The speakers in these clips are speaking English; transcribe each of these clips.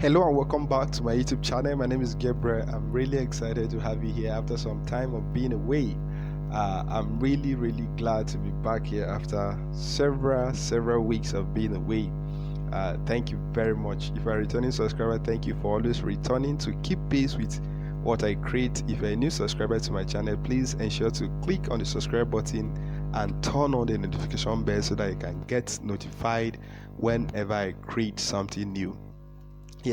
Hello and welcome back to my YouTube channel. My name is Gabriel. I'm really excited to have you here after some time of being away. I'm really glad to be back here after several weeks of being away. Thank you very much. If you're a returning subscriber, thank you for always returning to keep pace with what I create. If you're a new subscriber to my channel, please ensure to click on the subscribe button and turn on the notification bell so that you can get notified whenever I create something new.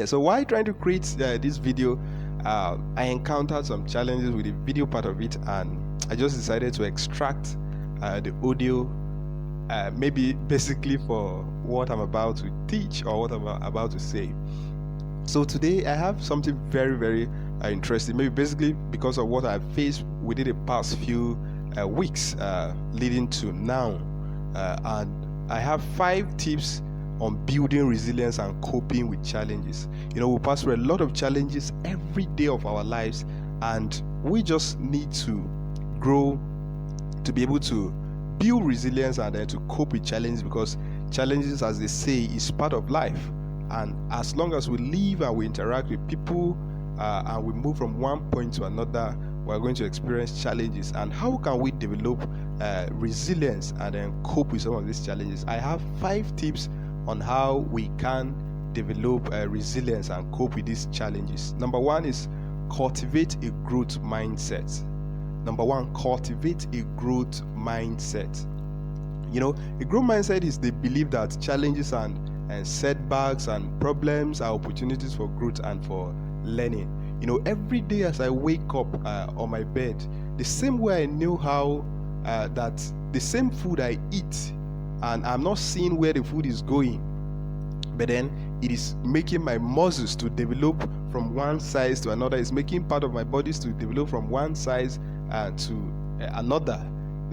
So while trying to create this video, I encountered some challenges with the video part of it, and I just decided to extract the audio, maybe basically for what I'm about to teach or what I'm about to say. So today I have something very interesting, maybe basically because of what I've faced within the past few weeks leading to now, and I have 5 tips on building resilience and coping with challenges. We pass through a lot of challenges every day of our lives, and we just need to grow to be able to build resilience and then to cope with challenges, because challenges, as they say, is part of life. And as long as we live and we interact with people and we move from one point to another, we're going to experience challenges. And how can we develop resilience and then cope with some of these challenges? I have 5 tips on how we can develop resilience and cope with these challenges. Number 1 is cultivate a growth mindset. Cultivate a growth mindset. A growth mindset is the belief that challenges and setbacks and problems are opportunities for growth and for learning. Every day as I wake up on my bed, the same way I know how that the same food I eat, and I'm not seeing where the food is going, but then it is making my muscles to develop from one size to another. It's making part of my bodies to develop from one size to another.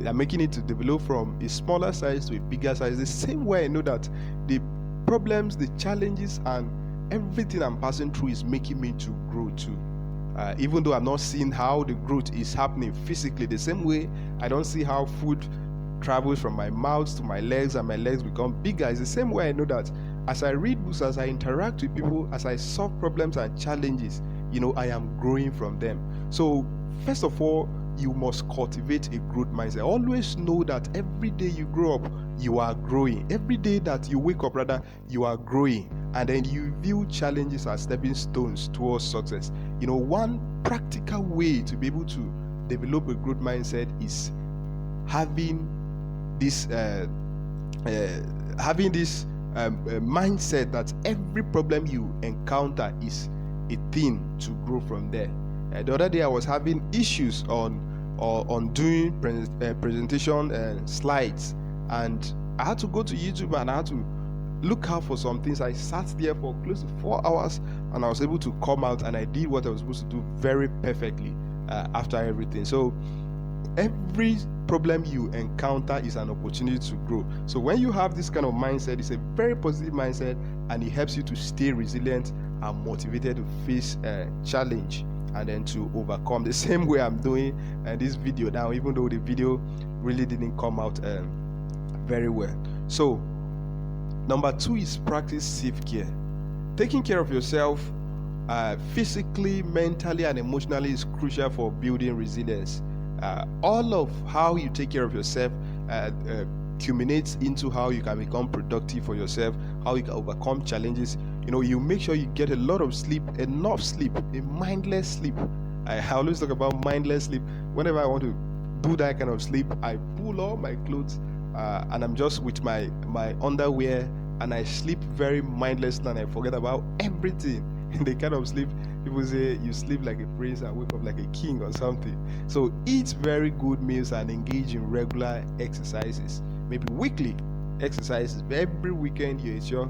I'm making it to develop from a smaller size to a bigger size. The same way I know that the problems, the challenges, and everything I'm passing through is making me to grow too. Even though I'm not seeing how the growth is happening physically, the same way I don't see how food travels from my mouth to my legs and my legs become bigger. It's the same way I know that as I read books, as I interact with people, as I solve problems and challenges, I am growing from them. So first of all, you must cultivate a growth mindset. Always know that every day you grow up, you are growing. Every day that you wake up, rather, you are growing. And then you view challenges as stepping stones towards success. One practical way to be able to develop a growth mindset is having this mindset that every problem you encounter is a thing to grow from there. The other day I was having issues on doing presentation slides, and I had to go to YouTube and I had to look out for some things. I sat there for close to 4 hours, and I was able to come out and I did what I was supposed to do very perfectly after everything. So every problem you encounter is an opportunity to grow. So when you have this kind of mindset, it's a very positive mindset, and it helps you to stay resilient and motivated to face a challenge and then to overcome. The same way I'm doing this video now, even though the video really didn't come out very well. So number 2 is practice self-care. Taking care of yourself physically, mentally, and emotionally is crucial for building resilience. All of how you take care of yourself culminates into how you can become productive for yourself, how you can overcome challenges. You make sure you get a lot of sleep, enough sleep, a mindless sleep. I always talk about mindless sleep. Whenever I want to do that kind of sleep, I pull all my clothes and I'm just with my underwear, and I sleep very mindlessly, and I forget about everything. The kind of sleep people say you sleep like a prince and wake up like a king or something. So eat very good meals and engage in regular exercises, maybe weekly exercises. Every weekend you ensure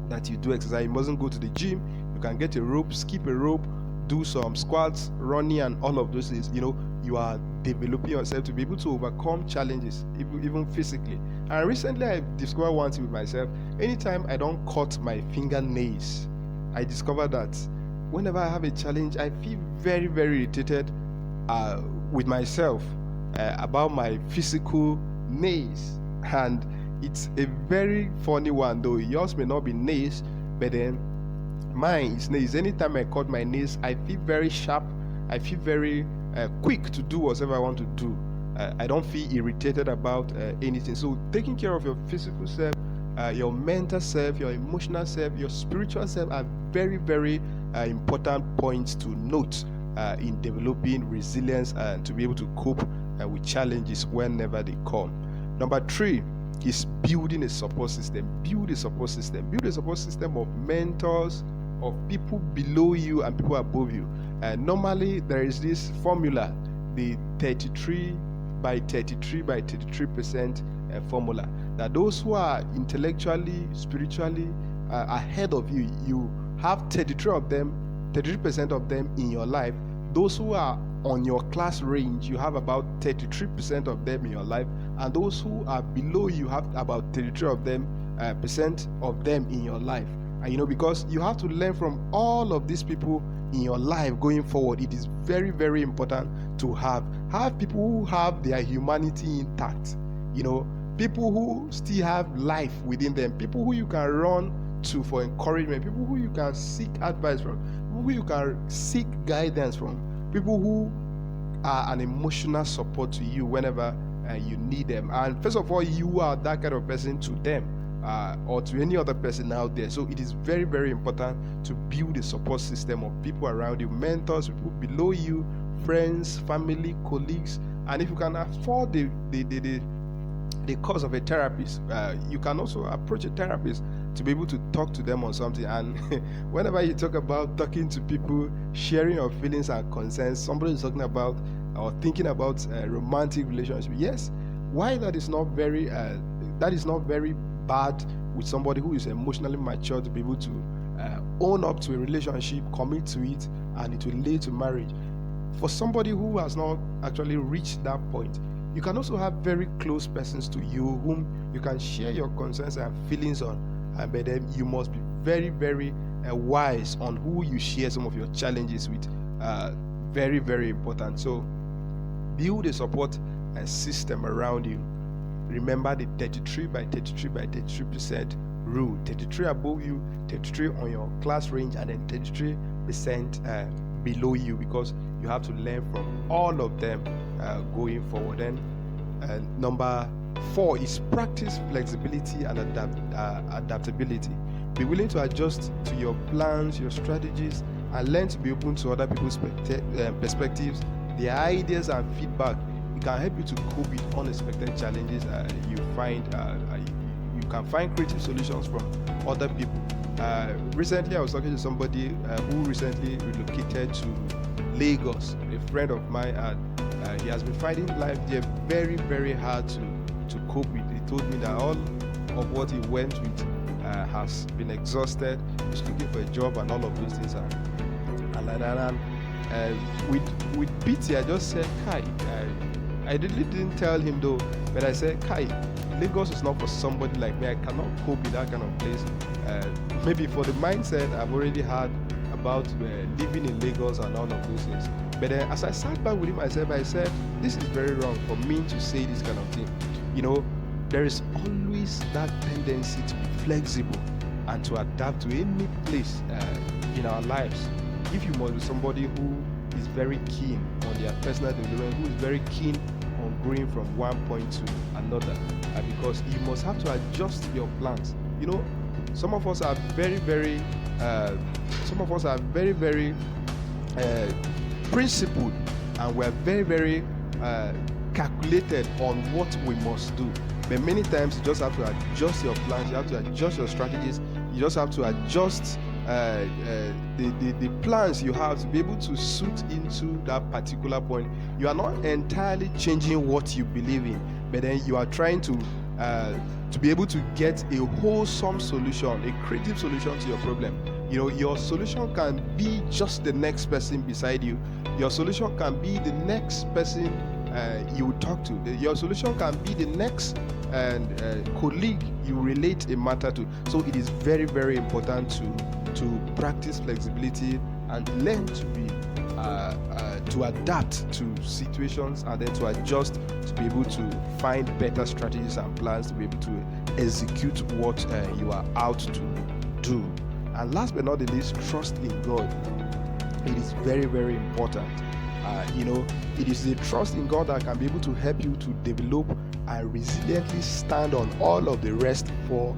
that you do exercise. You mustn't go to the gym. You can get a rope, skip a rope, do some squats, running, and all of those things. You are developing yourself to be able to overcome challenges, even physically. And recently I discovered one thing with myself. Anytime I don't cut my fingernails, I discovered that whenever I have a challenge, I feel very irritated with myself about my physical nails. And it's a very funny one, though yours may not be nails, but then Mine is nails. Anytime I cut my nails, I feel very sharp. I feel very quick to do whatever I want to do. I don't feel irritated about anything. So taking care of your physical self, your mental self, your emotional self, your spiritual self are very, very important points to note in developing resilience and to be able to cope with challenges whenever they come. Number 3 is building a support system. Build a support system. Build a support system of mentors, of people below you and people above you. Normally, there is this formula, the 33 by 33 by 33% formula, that those who are intellectually, spiritually ahead of you, you have 33% of them in your life. Those who are on your class range, you have about 33% of them in your life, and those who are below you have about 33 of them percent of them in your life. And because you have to learn from all of these people in your life going forward, it is very, very important to have people who have their humanity intact. People who still have life within them, people who you can run to for encouragement, people who you can seek advice from, people who you can seek guidance from, people who are an emotional support to you whenever you need them. And first of all, you are that kind of person to them or to any other person out there. So it is very, very important to build a support system of people around you, mentors, people below you, friends, family, colleagues. And if you can afford the cost of a therapist, you can also approach a therapist to be able to talk to them on something. And whenever you talk about talking to people, sharing your feelings and concerns, somebody is talking about or thinking about a romantic relationship. Yes, why that is not very bad with somebody who is emotionally mature to be able to own up to a relationship, commit to it, and it will lead to marriage. For somebody who has not actually reached that point, you can also have very close persons to you whom you can share your concerns and feelings on. But then you must be very, very wise on who you share some of your challenges with. Very, very important. So build a support system around you. Remember the 33 by 33 by 33% rule. 33 above you, 33 on your class range, and then 33% below you, because you have to learn from all of them going forward. And number 4 is practice flexibility and adaptability. Be willing to adjust to your plans, your strategies, and learn to be open to other people's perspectives, their ideas and feedback. It can help you to cope with unexpected challenges you find. You can find creative solutions from other people. Recently, I was talking to somebody who recently relocated to Lagos, a friend of mine, and he has been finding life there very, very hard to cope with. He told me that all of what he went with has been exhausted. He's looking for a job and all of those things. With pity, I just said, Kai, I really didn't tell him though, but I said, Kai, Lagos is not for somebody like me. I cannot cope with that kind of place. Maybe for the mindset I've already had about living in Lagos and all of those things. But then as I sat back with him, I said, this is very wrong for me to say this kind of thing. There is always that tendency to be flexible and to adapt to any place in our lives. If you must be somebody who is very keen on their personal development, who is very keen on growing from one point to another, because you must have to adjust your plans. Some of us are very, very principled, and we're very, very calculated on what we must do. But many times you just have to adjust your plans, you have to adjust your strategies, you just have to adjust the plans you have to be able to suit into that particular point. You are not entirely changing what you believe in, but then you are trying to be able to get a wholesome solution, a creative solution to your problem. Your solution can be just the next person beside you. Your solution can be the next person you will talk to. Your solution can be the next colleague you relate a matter to. So it is very, very important to practice flexibility and learn to be to adapt to situations, and then to adjust to be able to find better strategies and plans to be able to execute what you are out to do. And last but not the least, trust in God. It is very, very important. It is the trust in God that can be able to help you to develop and resiliently stand on all of the rest four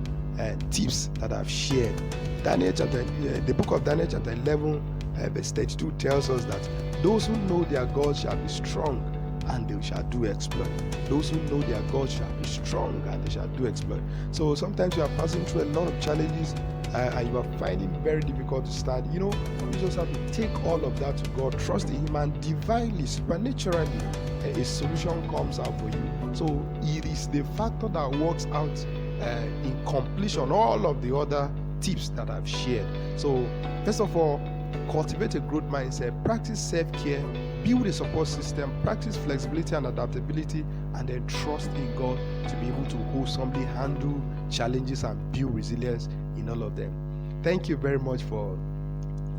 tips that I've shared. The book of Daniel chapter 11 verse 32 tells us that those who know their God shall be strong and they shall do exploit. Those who know their God shall be strong and they shall do exploit. So sometimes you are passing through a lot of challenges and you are finding it very difficult to stand. You just have to take all of that to God, trust in Him, and divinely, supernaturally, a solution comes out for you. So it is the factor that works out in completion all of the other tips that I've shared. So first of all, cultivate a growth mindset, practice self-care, build a support system, practice flexibility and adaptability, and then trust in God to be able to wholesomely handle challenges and build resilience in all of them. Thank you very much for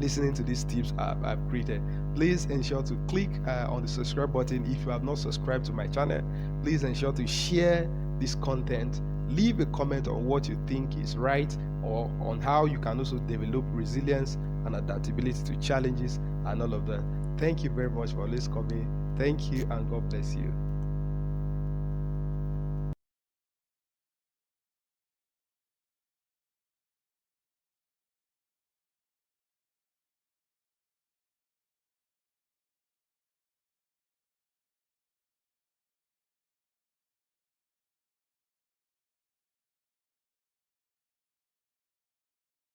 listening to these tips I've created. Please ensure to click on the subscribe button if you have not subscribed to my channel. Please ensure to share this content. Leave a comment on what you think is right, or on how you can also develop resilience and adaptability to challenges and all of that. Thank you very much for always coming. Thank you, and God bless you.